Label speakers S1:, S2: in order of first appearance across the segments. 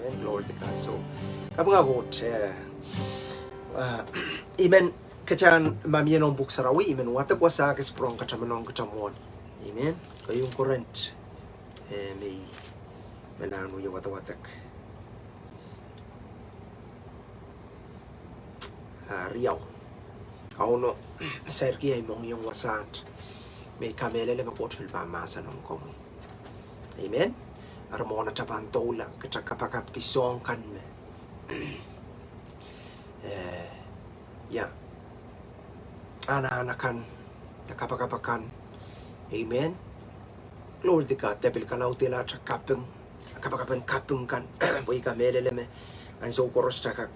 S1: Amen. Glory to God. So, kabangagot, amen. Kachan mamianong buksarawi, amen. Watak wasak is prong kachamanong kachamon. Amen. Kayong current, may manano yung watawatak. Riyaw. Kauno, serki ay mong yung wasat. May kamelele makot filpamasa nung komi. Amen. Armona tapantola kachakapakap kisong kan me. Ana-anakan nakapakapakan. Amen. Glory to God. Tebil kalau tila chakapeng kapakapan kapeng kan. Boy kamelele me. Anso koros chakak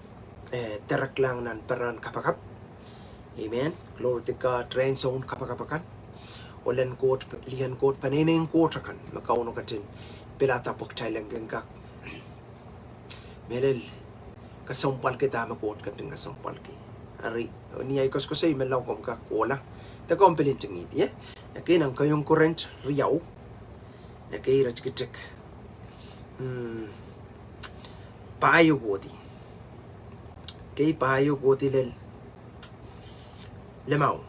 S1: terak lang nan peran kapakap. Amen. Glory to God. Rehn zone kapakapakan. Olen kot lian kot paneneng kot kan. Makauno katin. Pilata pok Thailand gengkak melel kasompal kita makot kating kasompal ki ari ni ay kos kosay melaw kom ka kola ta kompelin tingiti yakin ang kayong current riyaw yakay rachkitik payo godi kay payo godi lel lemaw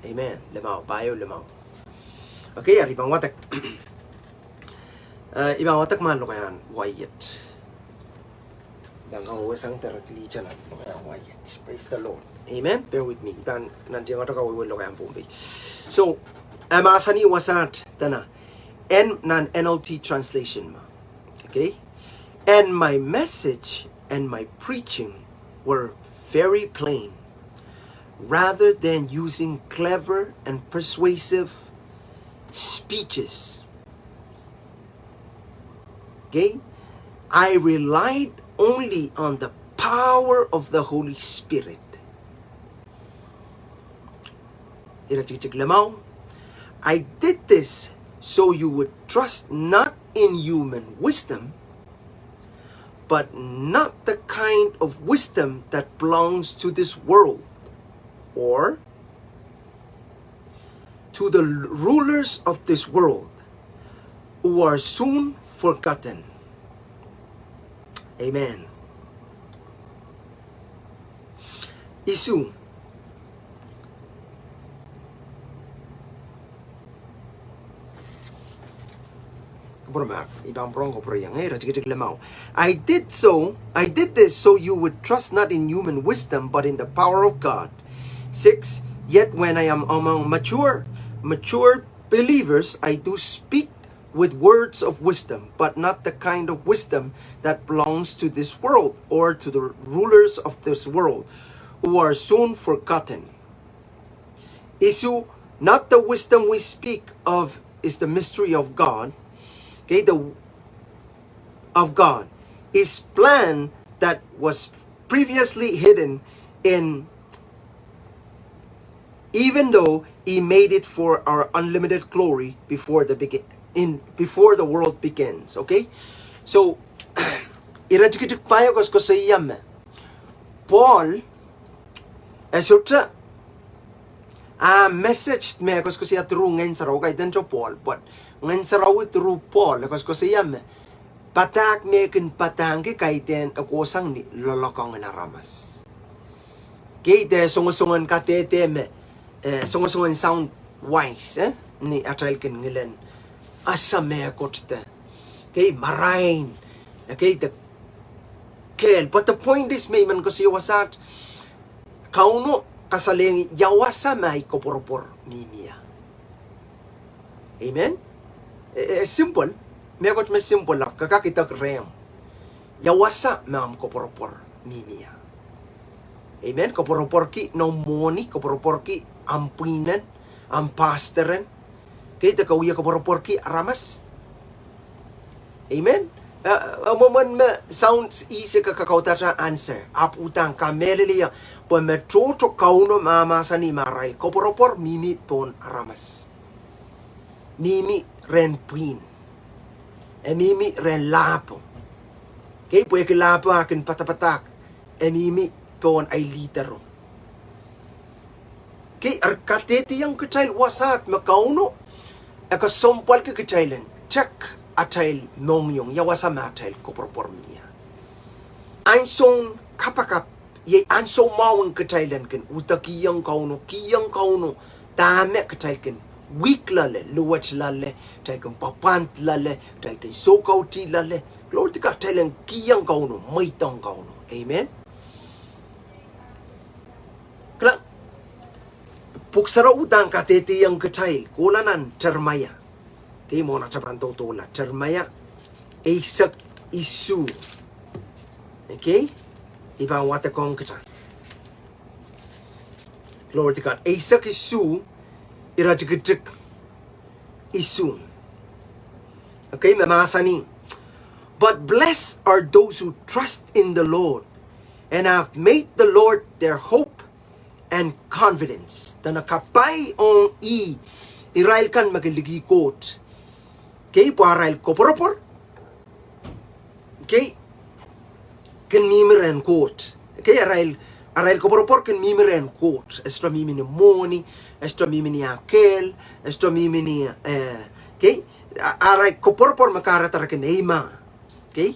S1: amen lemaw payo lemaw okay ari bang watak ibang watak man lo kayan wayet. Dangkang wasang terakli chanan lo kayan wayet. Praise the Lord. Amen. Bear with me. Ibang nandiyan watak away lo kayan pumbi. So, amasani wasat tana nan NLT translation ma. Okay? And my message and my preaching were very plain, rather than using clever and persuasive speeches. Okay? I relied only on the power of the Holy Spirit. I did this so you would trust not in human wisdom, but not the kind of wisdom that belongs to this world, or to the rulers of this world, who are soon forgotten. Amen. Isu I did this so you would trust not in human wisdom but in the power of God. 6. Yet when I am among mature believers, I do speak with words of wisdom, but not the kind of wisdom that belongs to this world or to the rulers of this world, who are soon forgotten. Isu, not the wisdom we speak of is the mystery of God. Okay, of God is plan that was previously hidden in, even though He made it for our unlimited glory before the world begins. Okay, so irajikitik payo ko sa iyam Paul esutra message me ko siya through ngayon sa raw kay dentro Paul, but ngayon sa raw through Paul ko siya me patak me kin patang kay den ako sang ni lolokong na ramas kay de sungusungan ka tete me sungusungan sound wise ni atal kin ngilen asa me kotte kay marain kay the kel, but the point is may man ko siya wasat kauno kasaling yawasa may koporopor mimia. Amen? Simple. May akot may simple lang. Kakakita Rehn. Yawasa may koporopor mimia. Amen? Koporopor ki no money. Koporopor ki ampinan. Ampasteran. Kaya takawya koporopor ki aramas. Amen? Moment sounds easy kakakauta sa answer. Aputang kameliliya. Pag metroto kauno mamasa ni maray. Koporopor mimi pon aramas. Mimi ren pin. Mimi ren lapo. Okay, pwede lapo akin patapatak. Mimi pon ay litero. Okay, arkatete yung kachayl wasat makauno. Eka sompal ka kachaylan. Check. atail mong yung yawasama atail koporopor niya. Ansong kapakap ye anso mawang katailan ken utakiyang kauno tame katail ken weak lale luwat lale tail ken papant lale tail ken sokauti lale Lord ka tailan kiyang kauno maitang kauno. Amen. Kala puksara udang katete yang katail kulanan termaya. Kay mo na chapan totola termaya isak isu. Okay? Ibang wata kong kita. Glory to God. Isak isu irajigajik isu. Okay, mamasa ni. But blessed are those who trust in the Lord and have made the Lord their hope and confidence. Tanakapay on Israel kan magaligikot. Okay, Puarail koporopor. Okay, kan mimiren kot. Okay, Arail koporopor kan mimiren kot. Estra mimini moni, estra mimini akel, estra mimini okay, Arail koporopor makaratar kan eima. Okay,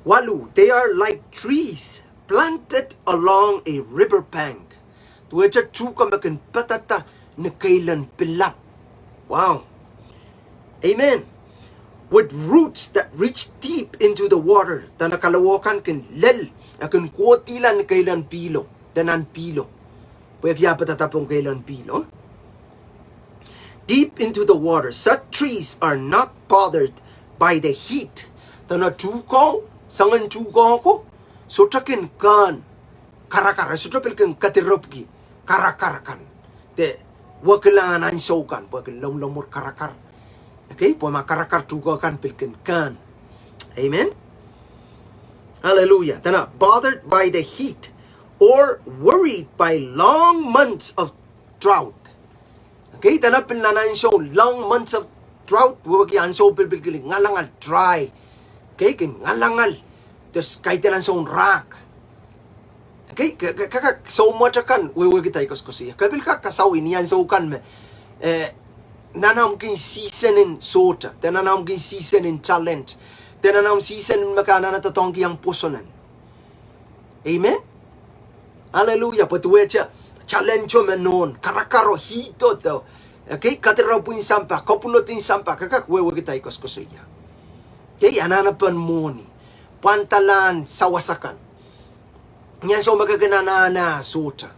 S1: walu, they are like trees planted along a river bank. Tuwacha chuka makan patata na kailan pilap. Wow. Amen. With roots that reach deep into the water. Tanakalawakan kan lel. Akan kuotilan kailan pilo. Danan pilo. Pwede kaya patatapong kailan pilo. Deep into the water. Such trees are not bothered by the heat. Tanatukaw. Sangan tukaw ko. Sotakin kan. Karakara. Sotapil kan katiropki. Karakarakan. Te. Wakilangan ansokan. Wakilamlamur karakar. Okay, po makarakar tuga kan pilkin kan. Amen. Hallelujah. Tana bothered by the heat or worried by long months of drought. Okay, tana pilnanan so long months of drought. Wagi anso pilpil ngalangal dry. Okay, kin ngalangal. Des kaitenan so rak. Okay, kakak so much kan wagi tay koskosi. Kabil ka kasaw inian so kan me nanam kin season in sota, nanam kin season in talent, nanam season in makana na tatongki ang pusonan. Amen. Hallelujah. Patuwecha challenge menon karakaro hito to. Okay, katiraw po yung sampa, kapulot yung sampa, kakakwewe kita ikoskosiya. Okay, ananapan mo ni pantalan sawasakan. Nyan so magaganana na sota.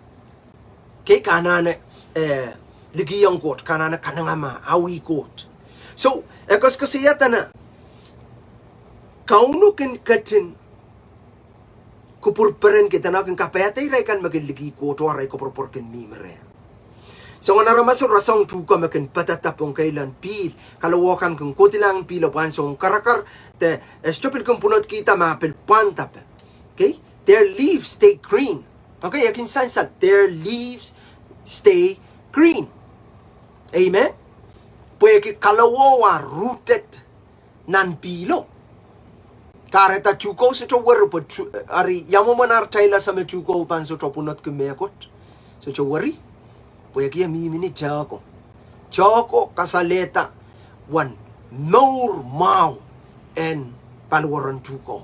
S1: Okay, kanana ligiyang kot, kanana kanangama, awi kot. So, ekos kasiyata na, kauno kin katin, kupurperen kita na kin kapayatay ray kan magiligi kot, waray kupurpur kin mimre. So, nga naramaso rasong tuka makin patatapong kailan pil, kalawakan kung kutilang pila pansong karakar, te estopil kung punot kita mapil pantap. Okay? Their leaves stay green. Okay, yakin sa their leaves stay green. Amen? Pwede kalawawa rooted nan pilo. Kareta chuko sa chowari po, ari yamo manar taila sa me chuko upan sa chopunot kumekot. Sa chowari, pwede yamimini chako. Chako kasaleta, one, more mau, and palwaran chuko.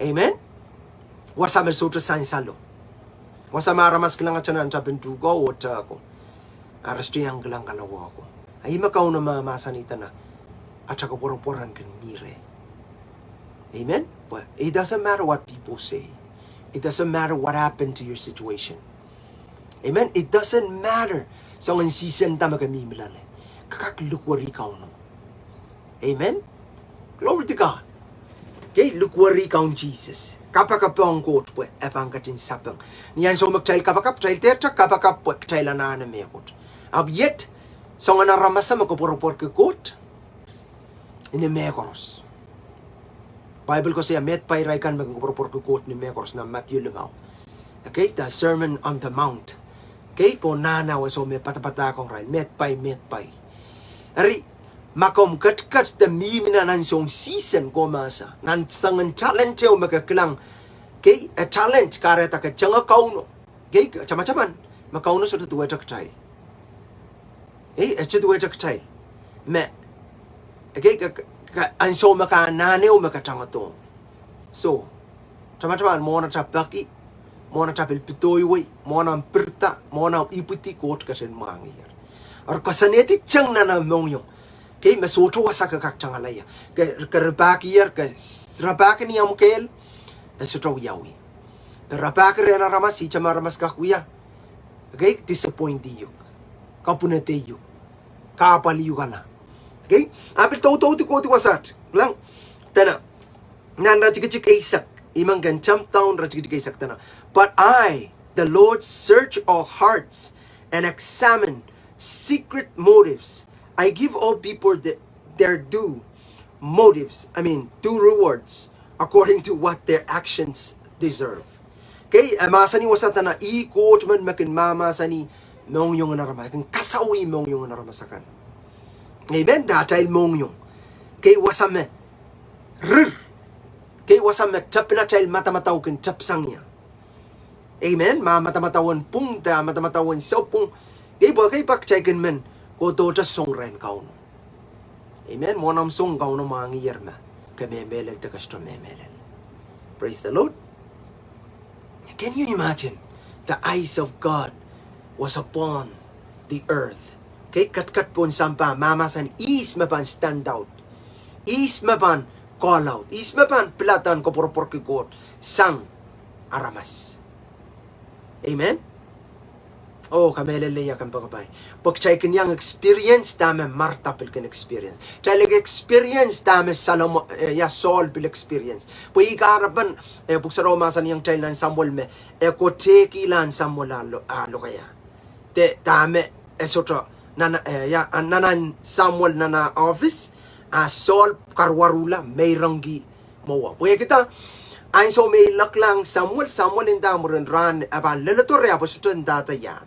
S1: Amen? Wasa me soto sansalo. Wasa maramas kilang atyanan sa pintuko o chako. Arasti ang galang kalawa ko. Ay makaw na mamasanita na at saka poroporan kan mire. Amen? But it doesn't matter what people say. It doesn't matter what happened to your situation. Amen? It doesn't matter sa ngang season ta magamimilale. Kakaklukwari ka no. Amen? Glory to God. Okay, lukwari ka on Jesus. Kapakapong kot po, epang katin sapang. Niyan so magtail kapakap, tail terta, kapakap po, tail na mekot. Ab yet, so nga naramasa magkapuropor ke kot, ini mekoros. Bible ko siya, met pay ray kan magkapuropor ke kot ni mekoros na Matthew 5. Okay, the Sermon on the Mount. Okay, po nanaw, so may patapata kong ray, met pay. Ari, makom kat the mimina nan song season ko masa, nan sangan challenge o magkakilang, okay, a challenge kareta ka tiyanga kauno. Okay, chama-chaman, makauno sa tutuwa chak chay. Eh, esto tuwa chak chay. Me, Okay, anso maka naneo maka tangato. So, teman-teman mau na tapaki, mau na tapil pitoy mau na perta, mau na iputi kot kasen mangir. Ar kasaneti chang na mongyong. Okay, masoto wasa ka changalaya. Ka rabaki yar ka rabaki ni amkel, soto yawi. Ka rabaki rena ramas si chama ramas ka kuya. Okay, disappoint you. Kapunete you. Kapali you kana. Okay? Apil tau ti ko ti wasat. Lang. Tana. Nan rajik isak. Imang gan jump down rajik isak tana. But I, the Lord, search all hearts and examine secret motives. I give all people their due motives. Due rewards according to what their actions deserve. Okay? Masani wasat na i-coach man makin mamasani mong yung narama. Kung kasawi mong yung naramasakan. Amen? Dahil mong yung. Kay wasame. Rir. Kay wasame. Tap na dahil matamataw kin tapsang niya. Amen? Matamatawan pungta. Matamatawan sopung. Kay pakchay kin men. Koto cha song ren kauno. Amen? Monam song kauno mga ngiyarma. Kamemelel ta kasto memelel. Praise the Lord. Can you imagine? The eyes of God was upon the earth. Okay, kat pun sampa mamasan is mapan stand out. Is mapan call out. Is mapan pelatan ko por kikot sang aramas. Amen. Oh, kameleleya kan pagkapay. Pagchay kanyang experience tama Marta pil kan experience. Chay experience tama Salomo Saul pil experience. Pui karapan puksaro masan yang chay lan Samuel me ko teki lan Samuel alo kaya. Te tame esotro nanan Samuel nana office Saul karwarula may ranggi mowa. Pui kita ayon so may laklang Samuel indamuren ran aban lelatore apo sutun datayat.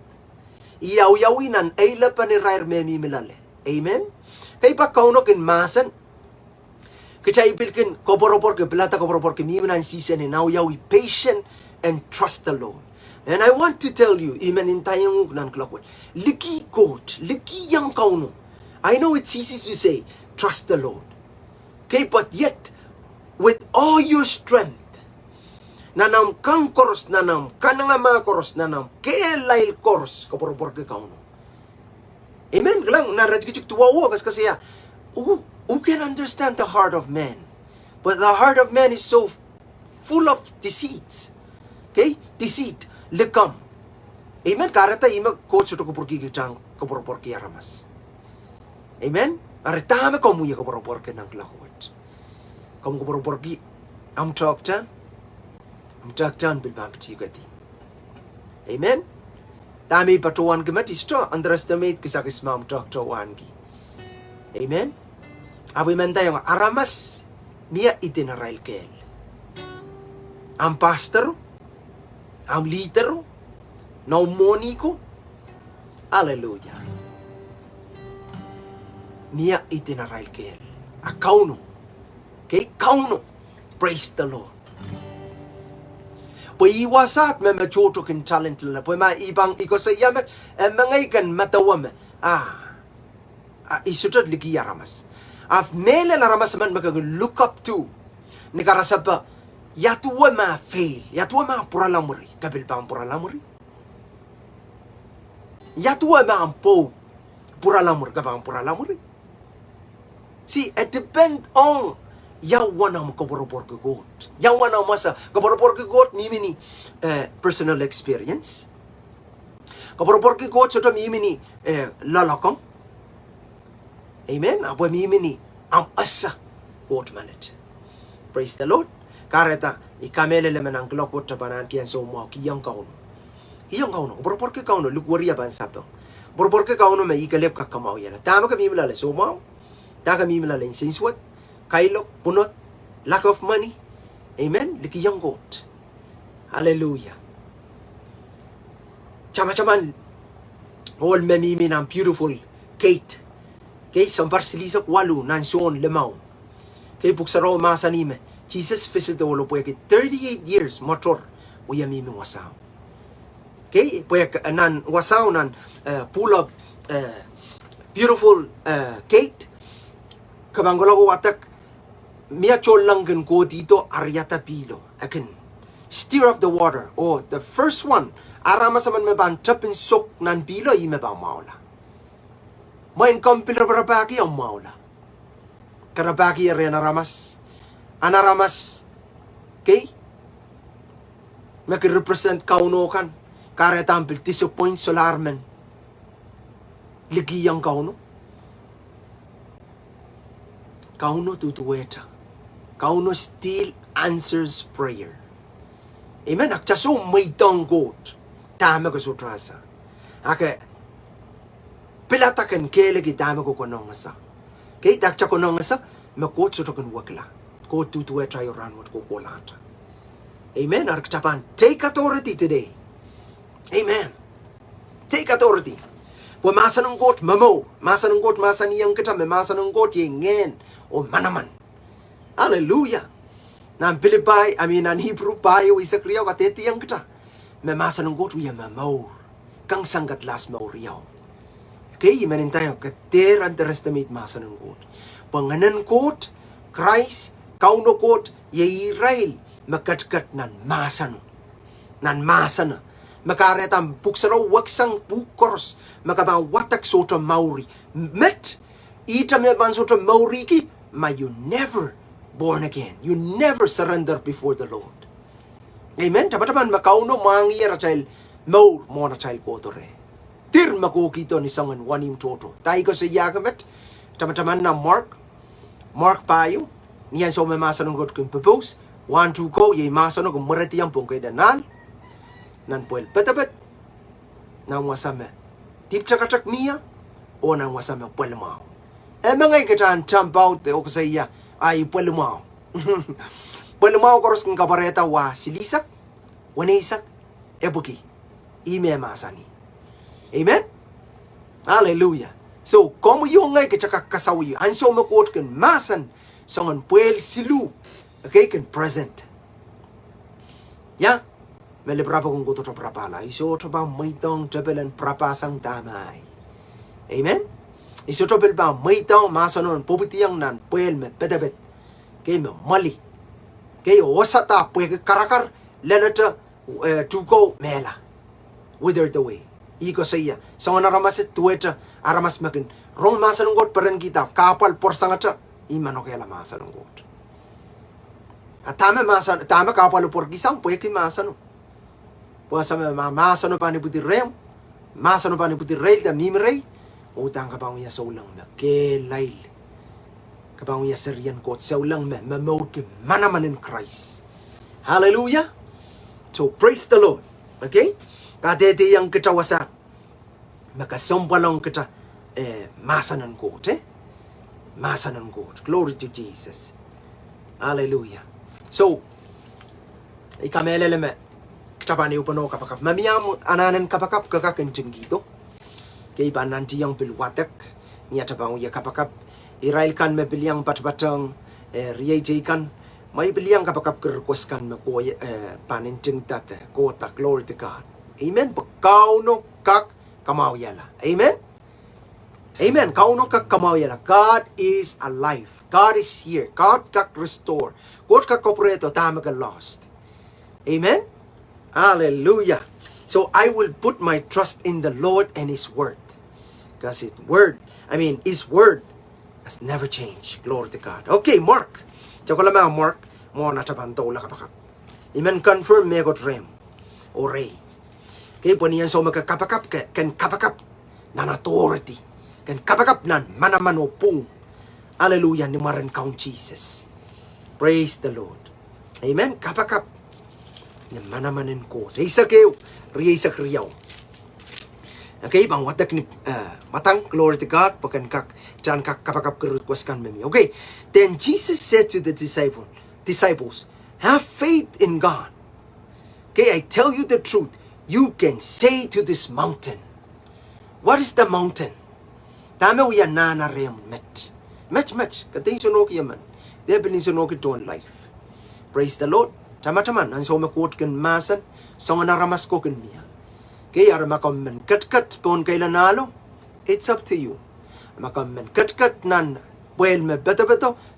S1: Iyaw-yawinan ay lapan ni Rehn memi milale. Amen? Kay pa kauno kin masan. Kaya ipilkin koporopor ke pelata koporopor ke miminan season and now yawi patient and trust the Lord. And I want to tell you, amen, in tayong nan clockwork. Liki quote, liki yang kauno. I know it's easy to say, trust the Lord. Okay, but yet, with all your strength, nanam kang koros nanam kananga mga koros nanam kelail koros kaporopor ke kauno. Amen. Lang narajik tuwawo kasi who can understand the heart of man? But the heart of man is so full of deceits. Okay? Deceit, lekam. Amen. Karata ima coach to kaporki kitang kaporopor ke aramas. Amen. Aritame komu ya kaporopor ke nang lakwat. Kamu kaporopor ki am talk tan. Amtaktan bilbamti gati. Amen. Tami patuan gemati sto underestimate kisakis mam taktawan gi. Amen. Abi mentayong aramas mia itinarail kel. Am pastor, am leader, no moniko. Hallelujah. Mia itinarail kel. A kauno. Okay, kauno. Praise the Lord. Pwede iwasat may machoto kin talent lala. Pwede maibang iko sa yamak mga ikan matawam. Isutod ligi yaramas. Af mele laramas man look up to. Nikarasa pa yatuwa ma fail. Yatuwa ma puralamuri. Kabil pa ang puralamuri. Yatuwa ma ang po puralamuri. Kabang puralamuri. See, it depend on yawan ang kaporopor ke God. Yawan ang masa kaporopor ke God mimini personal experience. Kaporopor ke God so mimini lalakang. Amen. Apo mimini ang asa God manet. Praise the Lord. Kareta ikamele lemen ang glokot tabanan kian so mo kiyang kauno. Kiyang kauno. Kaporopor ke kauno lukwaria ban sapang. Kaporopor ke kauno may ikalep kakamaw yan. Tama ka mimilale so mo. Taka mimilale sinswat. Kailok, punot, lack of money. Amen? Likiyang God. Hallelujah. Chama-chaman. All memimi ng beautiful Kate. Okay, sampar silisok walu, nansuon lemaw. Okay, puksaro masanime. Jesus visited walo po 38 years motor. Uyamimi wasaw. Okay, po nan wasaw nan full of beautiful Kate. Kabangolo ko watak Mia cholangan ko dito aryata pilo. Akin. Stir up the water. Oh, the first one. Arama sa man maban tapin sok nan pilo i meba maula. Main kampilo barabaki ang maula. Karabaki Rehn aramas. Anaramas. Okay? Maki-represent kauno kan. Kare tampil tiso point solarmen. Ligi ang kauno. Kauno tutuweta. Kauno still answers prayer. Amen. Akchaso may tanggot. Tama ko sutrasa. Ake. Pilatakan kelegi tama ko konong asa. Okay, dakcha konong asa. Makot sutokan wakla. Ko tutuweta yoran wat ko kolata. Amen. Arkchapan. Take authority today. Amen. Take authority. Masa ng got mamo. Masa ng got masa niyang kita. Masa ng got yengen. O manaman. Hallelujah. Nan Pilipay, nan Hebrew payo isakriyaw kateti yang kita. Memasa ng got wiya mamaur. Kang sanggat las mauriyaw. Okay, imanin tayo kater underestimate masa ng got. Panganan got, Christ, kauno got, Israel, makatkat nan masa no. Nan masa na. Makaretang puksaraw waksang pukors. Makabang watak sota mauri. Met, ita me man sota mauri ki, may you never born again. You never surrender before the Lord. Amen. Taman makauno mangyara child maur mo na child ko tore. Tir makukito ni sangan wanim toto. Tayo ko sa yagamet. Taman na Mark payo. Niyan so may masa ng God kung propose. 1-2 ko yay masa no kung marati ang pong kay danan. Nan puel petapat. Nang wasame. Tip chakatak miya. O nang wasame puel mao. Mga ikitaan jump out o sa iya. Ay puel mao. Puel mao koros kung kapareta wa silisak. Wanaisak. Ebuki. Ime masani. Amen? Hallelujah. So, como yung ngay kachaka kasawi. Anso makot kan masan. Songan puel silu. Okay, kan present. Yeah? Melibrapa kung kuto to prapala. Iso to ba maitong tabelan prapasang damay. Amen? Iso to ba maitong masanon pupitiyang nan puel me pedabet. Kay me mali. Kay osata puel karakar lalata tuko mela. Withered away. Iko sa iya. Sa nga naramasit tuweta aramas makin. Rong masanong god paren kita. Kapal porsangata. Imano kaya la masanong god. At tama kapal por kisang puel ki masano. Puasa masano pa ni puti Rehn. Masano pa ni puti Rehn da mimrey. Utang kapang iya sa ulang na kelail. Kapang iya serian kot sa ulang me mamor ki manaman in Christ. Hallelujah. So praise the Lord. Okay? Kadete yang kita wasa. Makasompalong kita masanan kot Masanan kot. Glory to Jesus. Hallelujah. So ikameleleme kitapani upano kapakap. Mamiyam ananan kapakap kakakenting gitu. Kay ba nanti yang pilwatek niya tabang ya kapakap. Irail kan mebiliang patbatang riyay kan. May biliang kapakap request kan me ko paninting tate. Kota glory to God. Amen. Kauno kak kamawyala. Amen. Amen. Kauno kak kamawyala. God is alive. God is here. God kak restore. God kak kopreto tama ka lost. Amen. Hallelujah. So I will put my trust in the Lord and His word. Because His word has never changed. Glory to God. Okay, Mark. Tsaka lang mga Mark. Mo natapanto lang kapakap. Amen. Confirm me got Rehn. O Rehn. Okay, po niyan so magkakapakap. Kan kapakap nan authority. Kan kapakap nan manaman o pung. Hallelujah. Ni maran count Jesus. Praise the Lord. Amen. Kapakap. Ni manamanin ko. Isa kayo. Isa kriyaw. Okay, bang watak ni matang, glory to God, pakan kak, jan kak kapakap kerutkwaskan memi. Okay, then Jesus said to the disciples, have faith in God. Okay, I tell you the truth. You can say to this mountain. What is the mountain? Tama uya nana rem met. Match. Katay sunog yaman. They been sunog ito in life. Praise the Lord. Tama-taman. Ang so makot kan masan. So nga naramas ko kan niya. Kaya makamen kat pon kay lanalo. It's up to you. Makamen kat nan Well, me beto,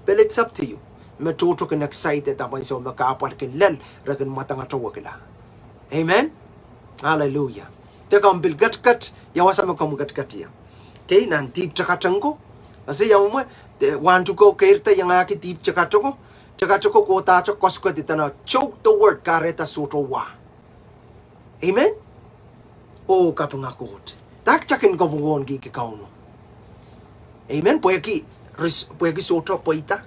S1: but it's up to you. Me toto kin excited tapos so makapal kin lel rakin matanga tawagila. Amen. Hallelujah. Teka ambil gat yawasa mo kamu gat ya. Okay, nan tip chakatango. Kasi yaw mo want to go kairta yang aki tip chakatoko. Chakatoko ko tacho kosko ditana choke the word kareta soto wa. Amen. Oh kapangakot. Tak chakin ko bungon gi kauno. Amen. Poeki soto poita.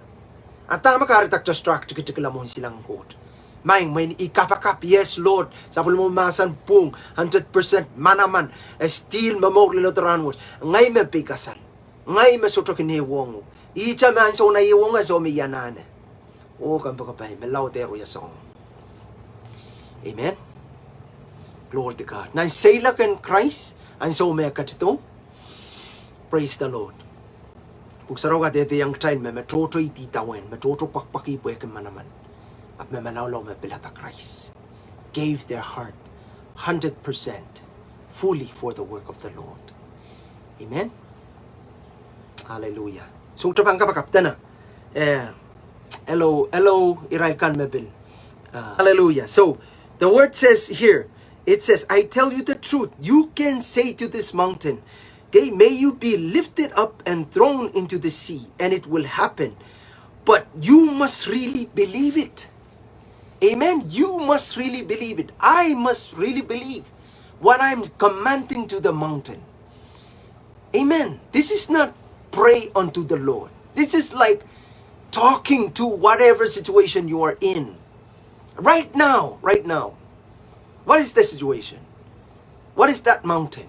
S1: Atama kareta distract kitikila mo silang kot. Main ikapakap, yes Lord, sapul mo masan pung 100% manaman, still mamor lilotoran mo, ngay me pikasal, ngay me soto kinewong, icha man so na iwong so mi yanane. Oh, kampakapay, melaw tero yasong. Amen. Glory to God. Nan sila kan Christ, and so me katito. Praise the Lord. Pugsaraw ka dito yung time, me toto ititawin, me toto pakpaki po yakin manaman. At memalawlaw mapilata Christ gave their heart 100% fully for the work of the Lord. Amen. Hallelujah. So tapang kapakapta na. Hello, Iral kan mebil. Hallelujah. So the word says here, it says, I tell you the truth. You can say to this mountain, okay, may you be lifted up and thrown into the sea, and it will happen. But you must really believe it. Amen. You must really believe it. I must really believe what I'm commanding to the mountain. Amen. This is not pray unto the Lord. This is like talking to whatever situation you are in. Right now. What is the situation? What is that mountain?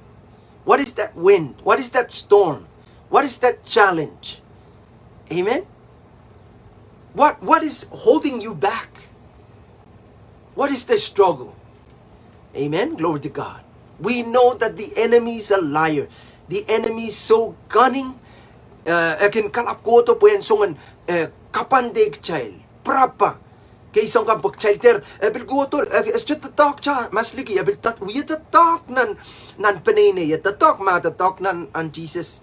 S1: What is that wind? What is that storm? What is that challenge? Amen. What is holding you back? What is the struggle? Amen. Glory to God. We know that the enemy is a liar. The enemy is so cunning. Akin kalap ko to po yan songan kapandig child. Prapa. Kay isang kampag child ter. Abil ko to. Just tatak cha. Mas ligi. Abil tat. Uya tatak nan panene. Tatak matatak nan an Jesus.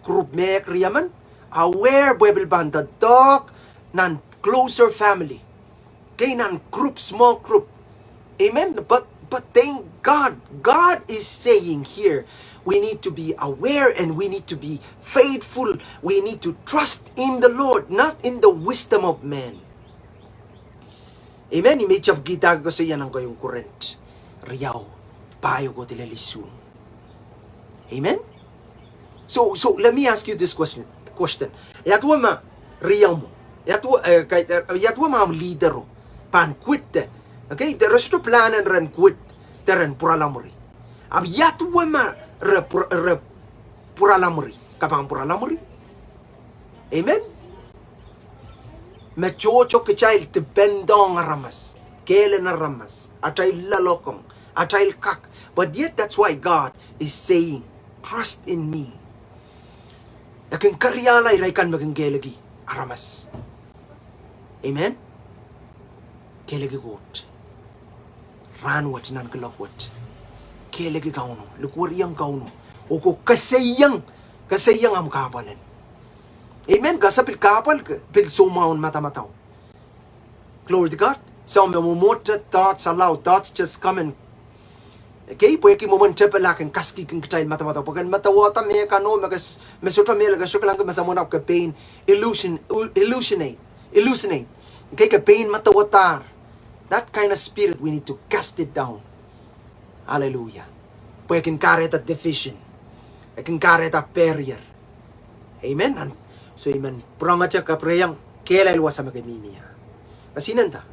S1: Group mek riyaman. Aware Bible band. Tatak nan closer family. Kainan group, small group. Amen. But thank God. God is saying here, we need to be aware and we need to be faithful. We need to trust in the Lord, not in the wisdom of man. Amen. Imechap kita ko sa yan ang kayong current. Riyaw. Payo ko tilalisung. Amen. So let me ask you this question. Yatwa ma riyaw mo. Yatwa ma leader pan quit de. Okay, the rest of plan and ren quit teren puralamuri. Ab yatwa ma puralamuri. Kapang puralamuri. Amen. Mechocho ke child te bendong ramas. Kele na ramas. Atay lalokong. Atay kak. But yet that's why God is saying, trust in me. Yakin karyalay raikan maging gelagi. Aramas. Amen. Kelegi got. Ranwat nan kalakwat. Kelegi kauno. Lukuriyang kauno. Oko kasayang am kapalan. Amen. Kasapil kapal pil sumaon mata-mataw. Glory to God. So mamumota thoughts allow. Thoughts just come and okay, pweki mo man tepelakin kaski king kitay mata-mataw. Pagkan matawata me kano magas mesotra me lagasyo lang masamuna ka pain illusionate. Okay, ka pain matawatar. That kind of spirit, we need to cast it down. Hallelujah. Pwede kin karet at division. Kin karet at barrier. Amen. So, amen. Prangat siya kapreyang kelay luwa sa magaminiya. Kasi nanta.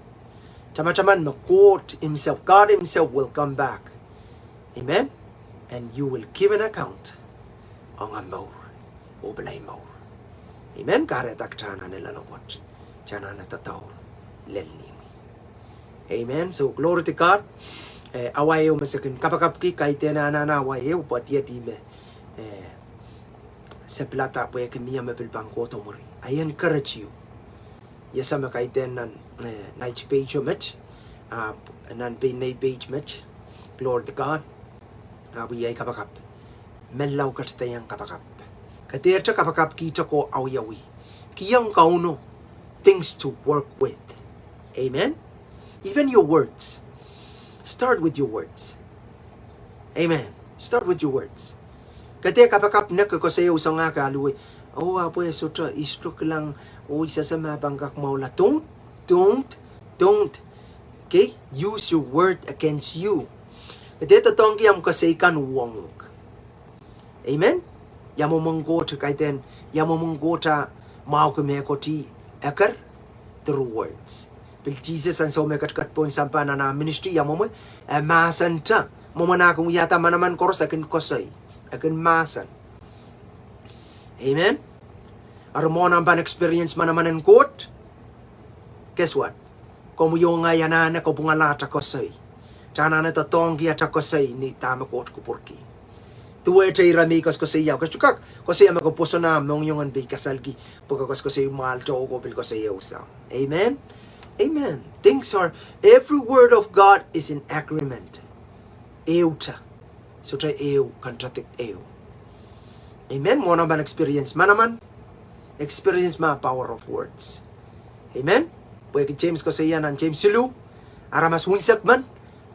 S1: Chama-chaman, mag-quote himself. God himself will come back. Amen. And you will give an account. Ang amaw. O balay maw. Amen. Karet at chana nilalawat. Chana natataw. Lelni. Amen. So glory to God. Awayo masakin kapakapki kay tena na awayo but yet ime sa plata po yakin miya mapilbang ko to muri. I encourage you. Yasama kay tenan night page match. Nan night page match. Glory to God. We ay kapakap. Melaw ka tayang kapakap. Katerta kapakap kita ko awyawi. Kiyang kauno, things to work with. Amen? Even your words. Start with your words. Amen. Start with your words. Kati kapakap nakakasayaw sa nga kaluwi. Apo sutra istok lang. Isa sa mabangkak maula. Don't. Okay? Use your word against you. Kati tatong kiyam kasaykan wong. Amen? Yamo manggot kaiten. Yamo manggota mau kumekoti ekar through words. Bil Jesus ang so mekat po sampa na ministry yamo mo masanta. Mamana kung yata manaman koros akin kosay. Akin masan. Amen? Armo nang ban experience manaman en court. Guess what? Como yung nga yanana ko pungalata kosay. Tana na tatong kiyata kosay ni tama court ko porki. Tuwe chay ramikos ko siya. Kasi siya magpuso na mong yung anbay kasalgi. Pagkakos ko siya mahal chow ko pil ko siya usa. Amen? Amen. Things are, every word of God is in agreement. Euta. So try eu, contradict eu. Amen? Mo naman experience manaman. Experience ma power of words. Amen? Pwede James ko siya ng James Silu. Ara mas winsak man.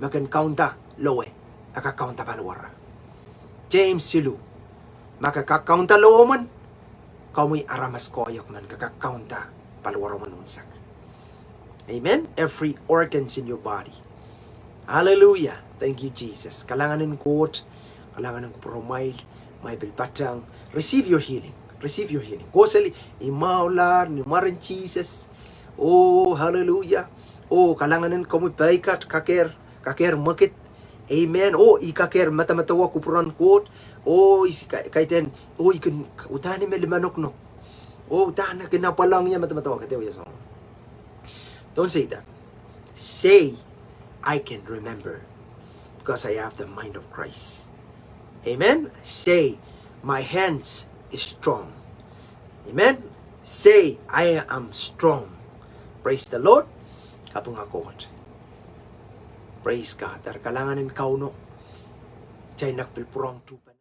S1: Makan kaunta lowe. Aka kaunta palwara. James Silu. Makakakaunta lowe man. Kamoy aramas koyok man. Kakakaunta palwara man unsak. Amen? Every organs in your body. Hallelujah. Thank you, Jesus. Kalanganin court, kalanganin promail, may bilpatang. Receive your healing. Receive your healing. Kosali, imaular, numarin Jesus. Oh, hallelujah. Oh, kalanganin kamoy baikat, kaker makit. Amen. Oh, ikaker mata-matawa kupuran court. Oh, kaiten, oh, ikan utani me limanok no. Oh, utana kinapalang niya mata-matawa katewa yasong. Don't say that. Say, I can remember because I have the mind of Christ. Amen? Say, my hands is strong. Amen? Say, I am strong. Praise the Lord. Kapung ako. Praise God. Dar kalangan ng kauno. Chay nakpilpurong tupan.